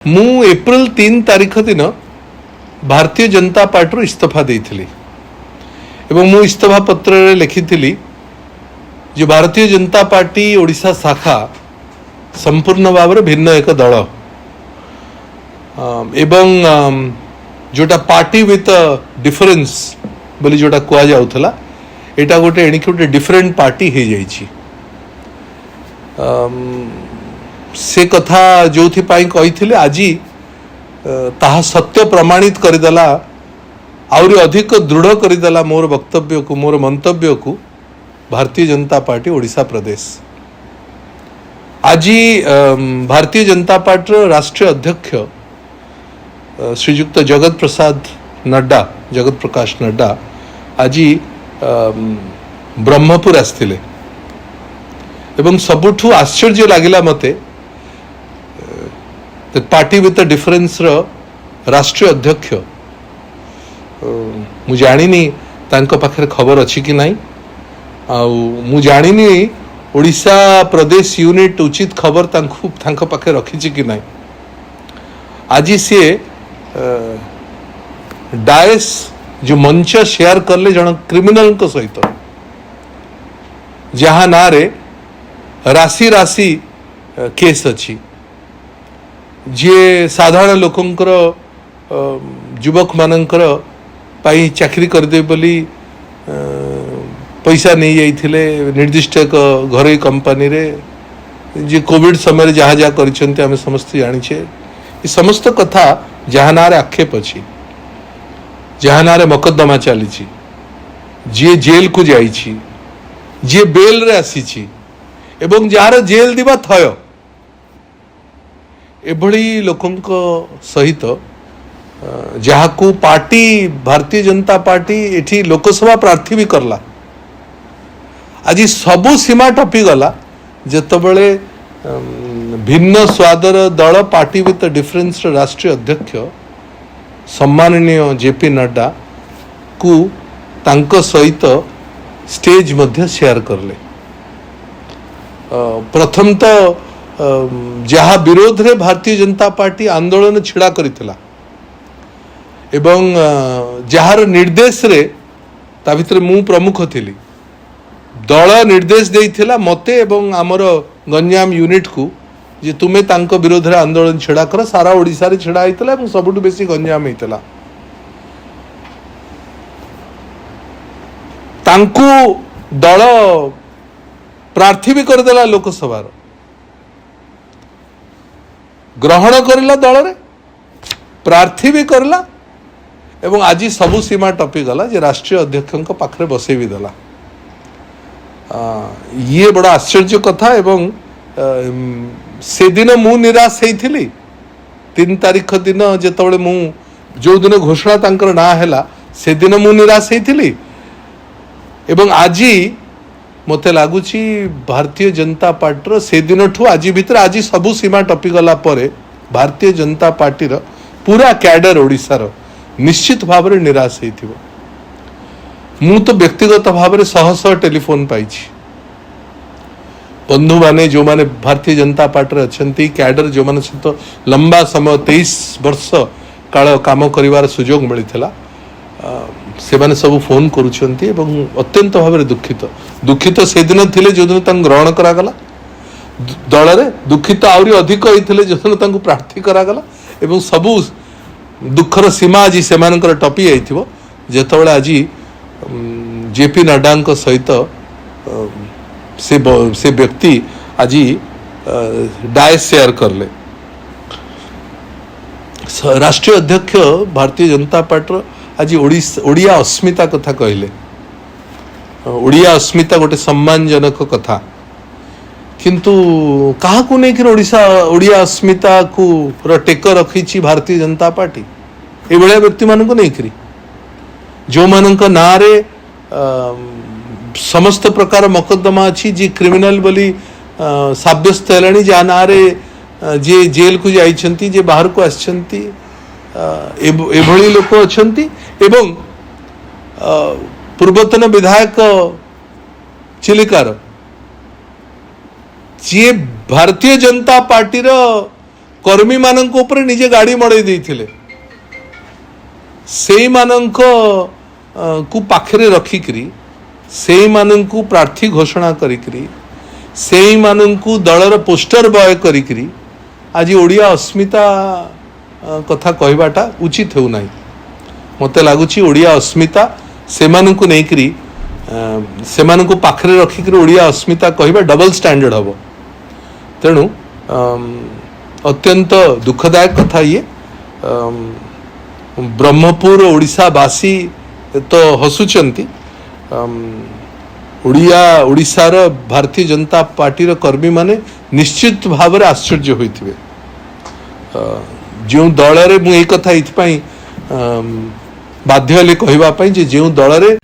मु एप्रिल 3 तारीख दिन भारतीय जनता पार्टी इस्तीफा देइथिली एवं मु इस्तीफा पत्र रे लिखिथिली जो भारतीय जनता पार्टी ओडिशा शाखा संपूर्ण भाव में भिन्न एक दल एवं जोटा पार्टी विथ डिफरेंस बोली जोटा कुआ जाउथला एटा गोटे एणिक गोटे डिफरेंट पार्टी हो जाइछि। से कथा जो कही आज ताहा सत्य प्रमाणित करदेला आउरी अधिक दृढ़ करदेला मोर वक्तव्य को मोर मंतव्य को भारतीय जनता पार्टी ओडिशा प्रदेश। आज भारतीय जनता पार्टी राष्ट्रीय अध्यक्ष श्रीयुक्त जगत प्रकाश नड्डा आज ब्रह्मपुर आसथिले एवं सबुठु आश्चर्य लागिला मते पार्टी विथ डिफरेंस राष्ट्रीय अध्यक्ष मु जानिनी तांको पाखरे खबर अच्छी कि नहीं मु जानिनी ओडिशा प्रदेश यूनिट उचित खबर तांको पाखे रखी कि नहीं। आज सी डायस जो मंच शेयर करले जन क्रिमिनल को सहित जहाँ ना रे राशि राशि केस अच्छी जे साधारण लोकंकर युवक मानकर पाई चाकरी करदे बोली पैसा नहीं जाइथिले निर्दिष्ट एक घरोई कंपनी रे जे कोविड समय जहाँ जहाँ करिसेंते आमे समस्त जानिछे ये समस्त कथा जहाँ ना रे आक्षेप अछि जहाँ ना रे मकद्दमा चली जे जेल को जाइछि जे बेल रे आसीछि एवं जार जेल दिबा थय एभली लोकंक सहित जहाँ को पार्टी भारतीय जनता पार्टी एठी लोकसभा प्रार्थी भी करला आज सबु सीमा टपी गला जेतबेले भिन्न स्वादर दल पार्टी विथ डिफरेंस राष्ट्रीय अध्यक्ष सम्माननीय जेपी नड्डा को तांको सहित स्टेज मध्य शेयर करले। प्रथम तो जहाँ विरोध रे भारतीय जनता पार्टी आंदोलन छिड़ा करिथिला एवं जहार निर्देश रे ता भितर मु प्रमुख थिली दल निर्देश देइथिला मते एवं आमर गंजाम यूनिट को जे तुमे तांको विरोध रे आंदोलन छिड़ा कर सारा ओडिसा रे छिड़ा हितला एवं सबुठु बेसी गंजाम हितला तांको दल प्रार्थी भी करदेला लोकसभा ग्रहण करला दल रे प्रार्थी भी करला एवं आज सबु सीमा टपी गला जे राष्ट्रीय अध्यक्ष पाखरे बसे भी देला। ये बड़ा आश्चर्य कथा एवं से दिन मु निराश होइथिली 3 तारीख दिन जेतबेले मु जो दिन घोषणा तांकर ना हैला से दिन मु निराश होइथिली एवं आज मते लागुची भारतीय जनता पार्टी से दिन ठू आज भीतर आज सबु सीमा टपी गला परे भारतीय जनता पार्टी पूरा कैडर ओडिशार निश्चित भाव में निराश होइथिबो। मु तो व्यक्तिगत भाव में शह टेलीफोन पाइछि बंधु माने जो माने भारतीय जनता पार्टी अच्छी कैडर जो माने सहित लंबा समय 23 वर्ष काल काम करिवार सुजोग मिलिथिला से माने सब फोन करुछंती एवं अत्यंत भाव में दुखित से दिन थिले जो दिन तांग ग्रहण करागला दल रे दुखित आउरी अधिक होइथिले जो दिन तांग प्रार्थी करागला एवं सबु दुखर सीमा आज से मानकर टपी आइथिबो जेतबेले आज जेपी नड्डा सहित से व्यक्ति आज डायस शेयर करले। राष्ट्रीय अध्यक्ष भारतीय जनता पार्टी आज ओडिया अस्मिता कथा कहले ओडिया अस्मिता गोटे सम्मानजनक कथा किंतु कहा को नहीं कि ओडिया अस्मिता को टेक रखी भारतीय जनता पार्टी ए भलिया व्यक्ति मान को नहीं करी जो मानक ना रे समस्त प्रकार मकद्दमा अच्छी जी क्रिमिनल बोली साब्यस्त है जा ना रे जे जेल को जाइछंती जे बाहर को आछंती एभली लोक अच्छंती एवं पूर्वतन विधायक चिलिकार जी भारतीय जनता पार्टी कर्मी मानक ऊपर निजे गाड़ी मड़े देथिले सेई मानक को पाखरे रखिकरी सेई मानक को प्रार्थी घोषणा करिकरी सेई मानक को दलर पोस्टर बॉय करिकरी आज ओडिया अस्मिता कथा कहबाटा उचित हो नाही मते लागुची ओडिया अस्मिता सेमानंकु नेकरी सेमानंकु पाखरे रखिकरी ओडिया अस्मिता कहबा डबल स्टैंडर्ड हबो तेणु अत्यंत दुखदायक कथा ये ब्रह्मपुर ओडिशावासी तो हसुचंती ओडिशार भारतीय जनता पार्टी कर्मी माने निश्चित भाव में आश्चर्य होइथिबे जो दल रे मु एक कथा इथपाई बाध्य हेले कहबा पई जे जो दल रे